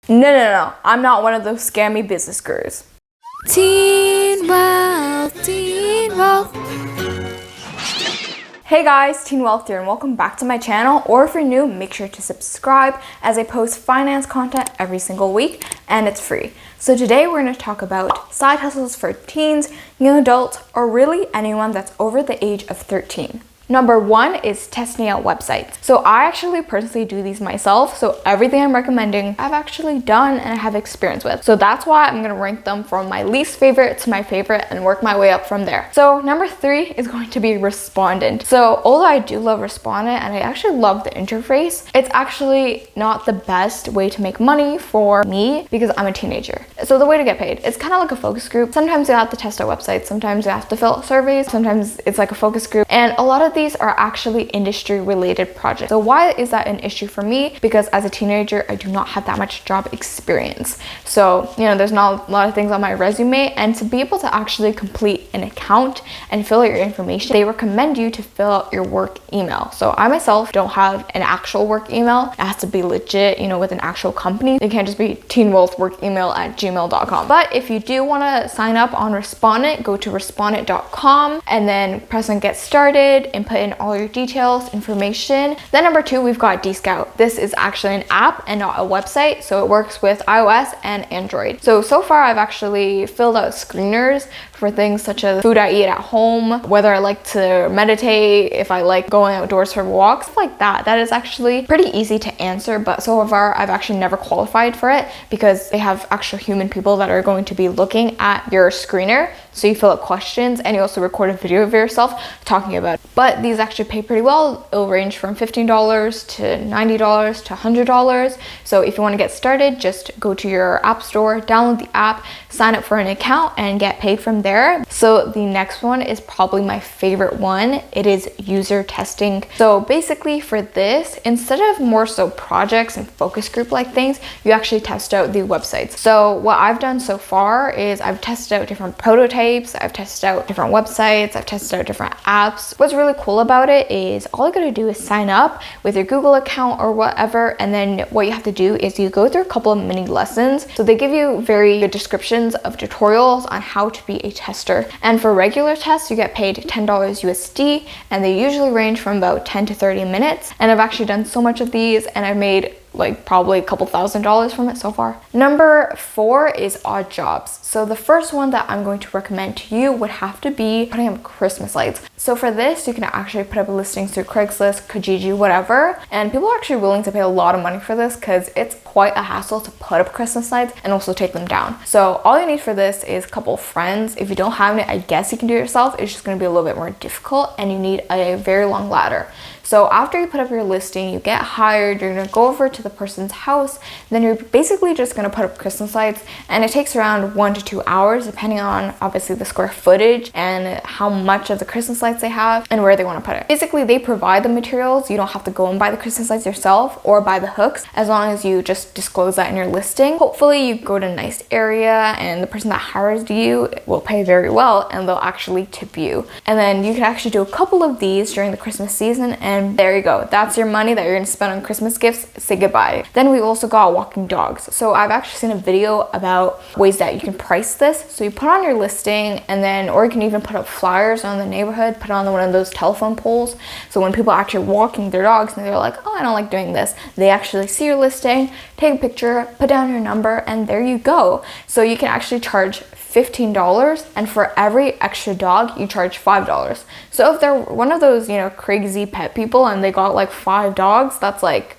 No. I'm not one of those scammy business gurus. Teen Wealth, Teen Wealth. Hey guys, Teen Wealth here and welcome back to my channel. Or if you're new, make sure to subscribe as I post finance content every single week and it's free. So today we're going to talk about side hustles for teens, young adults, or really anyone that's over the age of 13. Number one is testing out websites. So I actually personally do these myself. So everything I'm recommending, I've actually done and I have experience with. So that's why I'm gonna rank them from my least favorite to my favorite and work my way up from there. So number three is going to be Respondent. So although I do love Respondent and I actually love the interface, it's actually not the best way to make money for me because I'm a teenager. So the way to get paid, it's kind of like a focus group. Sometimes you have to test out websites, sometimes you have to fill out surveys, sometimes it's like a focus group. And a lot of these are actually industry related projects. So why is that an issue for me? Because as a teenager, I do not have that much job experience. So, there's not a lot of things on my resume, and to be able to actually complete an account and fill out your information, they recommend you to fill out your work email. So I myself don't have an actual work email. It has to be legit, with an actual company. It can't just be teenwealthworkemail@gmail.com. But if you do want to sign up on Respondent, go to respondent.com and then press on get started and put in all your details, information. Then number two, we've got D-Scout. This is actually an app and not a website, so it works with iOS and Android. So far I've actually filled out screeners for things such as food I eat at home, whether I like to meditate, if I like going outdoors for walks, stuff like that. That is actually pretty easy to answer, but so far I've actually never qualified for it because they have actual human people that are going to be looking at your screener. So you fill out questions and you also record a video of yourself talking about it. But these actually pay pretty well. It'll range from $15 to $90 to $100. So if you want to get started, just go to your app store, download the app, sign up for an account and get paid from there. So the next one is probably my favorite one. It is user testing. So basically for this, instead of more so projects and focus group like things, you actually test out the websites. So what I've done so far is I've tested out different prototypes, I've tested out different websites, I've tested out different apps. What's really cool about it is all you gotta do is sign up with your Google account or whatever, and then what you have to do is you go through a couple of mini lessons. So they give you very good descriptions of tutorials on how to be a tester. And for regular tests, you get paid $10 USD, and they usually range from about 10 to 30 minutes. And I've actually done so much of these, and I've made probably a couple $1,000s from it so far. Number four is odd jobs. So the first one that I'm going to recommend to you would have to be putting up Christmas lights. So for this, you can actually put up listings through Craigslist, Kijiji, whatever. And people are actually willing to pay a lot of money for this because it's quite a hassle to put up Christmas lights and also take them down. So all you need for this is a couple of friends. If you don't have it, I guess you can do it yourself. It's just gonna be a little bit more difficult and you need a very long ladder. So after you put up your listing, you get hired, you're gonna go over to the person's house, then you're basically just gonna put up Christmas lights, and it takes around 1 to 2 hours depending on obviously the square footage and how much of the Christmas lights they have and where they want to put it. Basically they provide the materials. You don't have to go and buy the Christmas lights yourself or buy the hooks, as long as you just disclose that in your listing. Hopefully you go to a nice area and the person that hires you will pay very well and they'll actually tip you. And then you can actually do a couple of these during the Christmas season, and there you go. That's your money that you're gonna spend on Christmas gifts. Say goodbye. Then we also got walking dogs. So I've actually seen a video about ways that you can price this. So you put on your listing, and then, or you can even put up flyers on the neighborhood, put on one of those telephone poles. So when people are actually walking their dogs and they're like, oh, I don't like doing this, they actually see your listing, take a picture, put down your number, and there you go. So you can actually charge $15, and for every extra dog you charge $5. So if they're one of those crazy pet people and they got like 5 dogs, that's like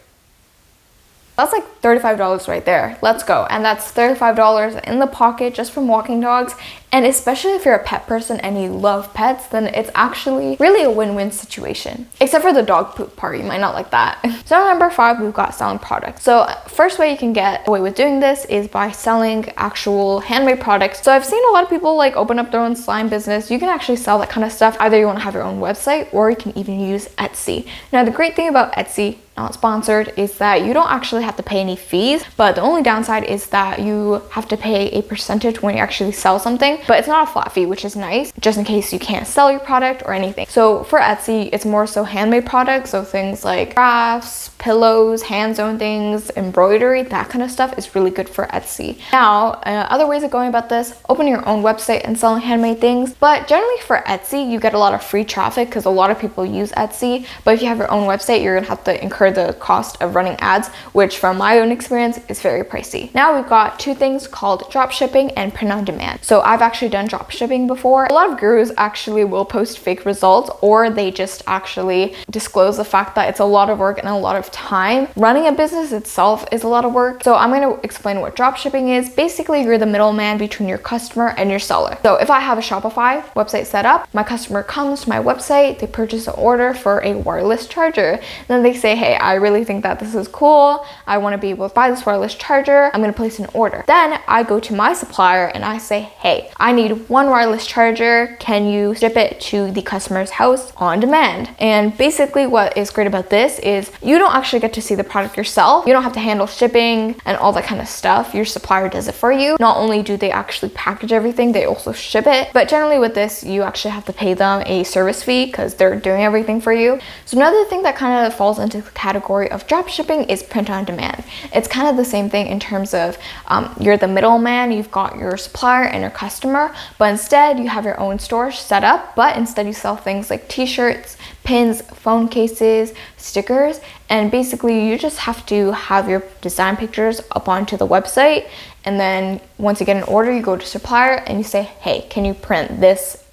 $35 right there. Let's go. And that's $35 in the pocket just from walking dogs. And especially if you're a pet person and you love pets, then it's actually really a win-win situation. Except for the dog poop part, you might not like that. So number 5, we've got selling products. So first way you can get away with doing this is by selling actual handmade products. So I've seen a lot of people open up their own slime business. You can actually sell that kind of stuff. Either you want to have your own website or you can even use Etsy. Now the great thing about Etsy not sponsored, is that you don't actually have to pay any fees, but the only downside is that you have to pay a percentage when you actually sell something, but it's not a flat fee, which is nice, just in case you can't sell your product or anything. So for Etsy, it's more so handmade products, so things like crafts, pillows, hand-sewn things, embroidery, that kind of stuff is really good for Etsy. Now, other ways of going about this, open your own website and selling handmade things, but generally for Etsy, you get a lot of free traffic because a lot of people use Etsy, but if you have your own website, you're gonna have to incur the cost of running ads, which from my own experience is very pricey. Now we've got two things called drop shipping and print on demand. So I've actually done drop shipping before. A lot of gurus actually will post fake results, or they just actually disclose the fact that it's a lot of work and a lot of time. Running a business itself is a lot of work. So I'm going to explain what drop shipping is. Basically, you're the middleman between your customer and your seller. So if I have a Shopify website set up, my customer comes to my website, they purchase an order for a wireless charger. Then they say, hey, I really think that this is cool. I want to be able to buy this wireless charger. I'm going to place an order. Then I go to my supplier and I say, hey, I need one wireless charger. Can you ship it to the customer's house on demand? And basically what is great about this is you don't actually get to see the product yourself. You don't have to handle shipping and all that kind of stuff. Your supplier does it for you. Not only do they actually package everything, they also ship it. But generally with this, you actually have to pay them a service fee because they're doing everything for you. So another thing that kind of falls into the category of drop shipping is print on demand. It's kind of the same thing in terms of you're the middleman, you've got your supplier and your customer, but instead you have your own store set up, but instead you sell things like t-shirts, pins, phone cases, stickers, and basically you just have to have your design pictures up onto the website, and then once you get an order, you go to supplier and you say, hey, can you print this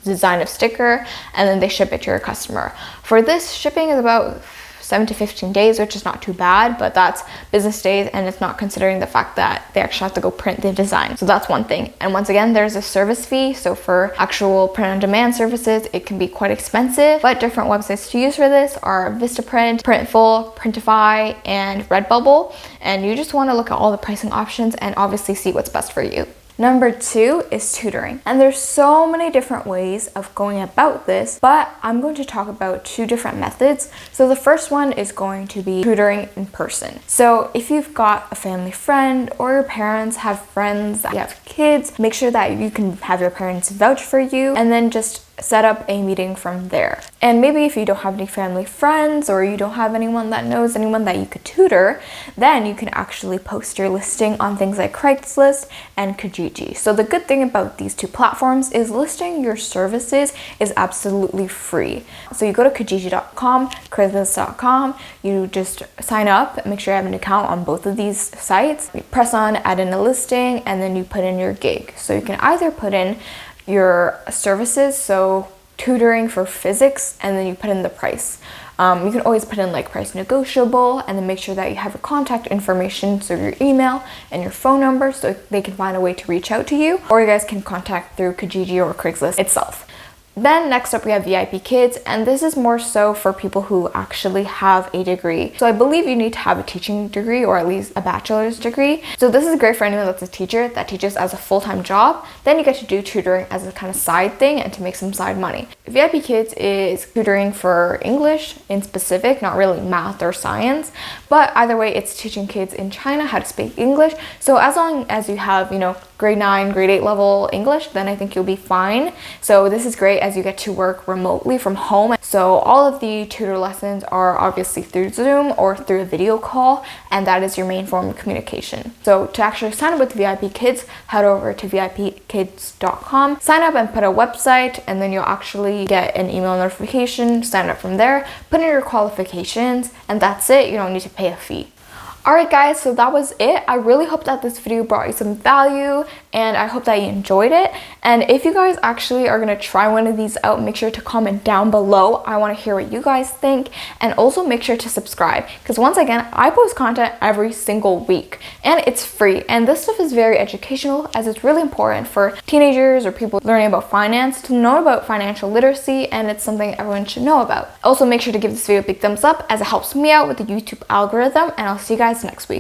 design of sticker, and then they ship it to your customer. For this, shipping is about 7 to 15 days, which is not too bad, but that's business days and it's not considering the fact that they actually have to go print the design. So that's one thing. And once again, there's a service fee. So for actual print on demand services, it can be quite expensive, but different websites to use for this are Vistaprint, Printful, Printify, and Redbubble. And you just want to look at all the pricing options and obviously see what's best for you. Number 2 is tutoring. And there's so many different ways of going about this, but I'm going to talk about 2 different methods. So the first one is going to be tutoring in person. So if you've got a family friend or your parents have friends that have kids, make sure that you can have your parents vouch for you and then just set up a meeting from there. And maybe if you don't have any family friends or you don't have anyone that knows anyone that you could tutor, then you can actually post your listing on things like Craigslist and Kijiji. So the good thing about these 2 platforms is listing your services is absolutely free. So you go to Kijiji.com, Craigslist.com, you just sign up, make sure you have an account on both of these sites, you press on add in a listing, and then you put in your gig. So you can either put in your services, so tutoring for physics, and then you put in the price. You can always put in like price negotiable, and then make sure that you have your contact information, so your email and your phone number, so they can find a way to reach out to you, or you guys can contact through Kijiji or Craigslist itself. Then next up we have VIP Kids, and this is more so for people who actually have a degree. So I believe you need to have a teaching degree or at least a bachelor's degree. So this is great for anyone that's a teacher that teaches as a full-time job. Then you get to do tutoring as a kind of side thing and to make some side money. VIP Kids is tutoring for English in specific, not really math or science, but either way it's teaching kids in China how to speak English. So as long as you have, grade 9, grade 8 level English, then I think you'll be fine. So this is great as you get to work remotely from home. So all of the tutor lessons are obviously through Zoom or through a video call, and that is your main form of communication. So to actually sign up with VIP Kids, head over to vipkids.com, sign up and put a website, and then you'll actually get an email notification, sign up from there, put in your qualifications, and that's it. You don't need to pay a fee. Alright guys, so that was it. I really hope that this video brought you some value, and I hope that you enjoyed it. And if you guys actually are going to try one of these out, make sure to comment down below. I want to hear what you guys think, and also make sure to subscribe, because once again, I post content every single week and it's free, and this stuff is very educational as it's really important for teenagers or people learning about finance to know about financial literacy, and it's something everyone should know about. Also make sure to give this video a big thumbs up as it helps me out with the YouTube algorithm, and I'll see you guys next week.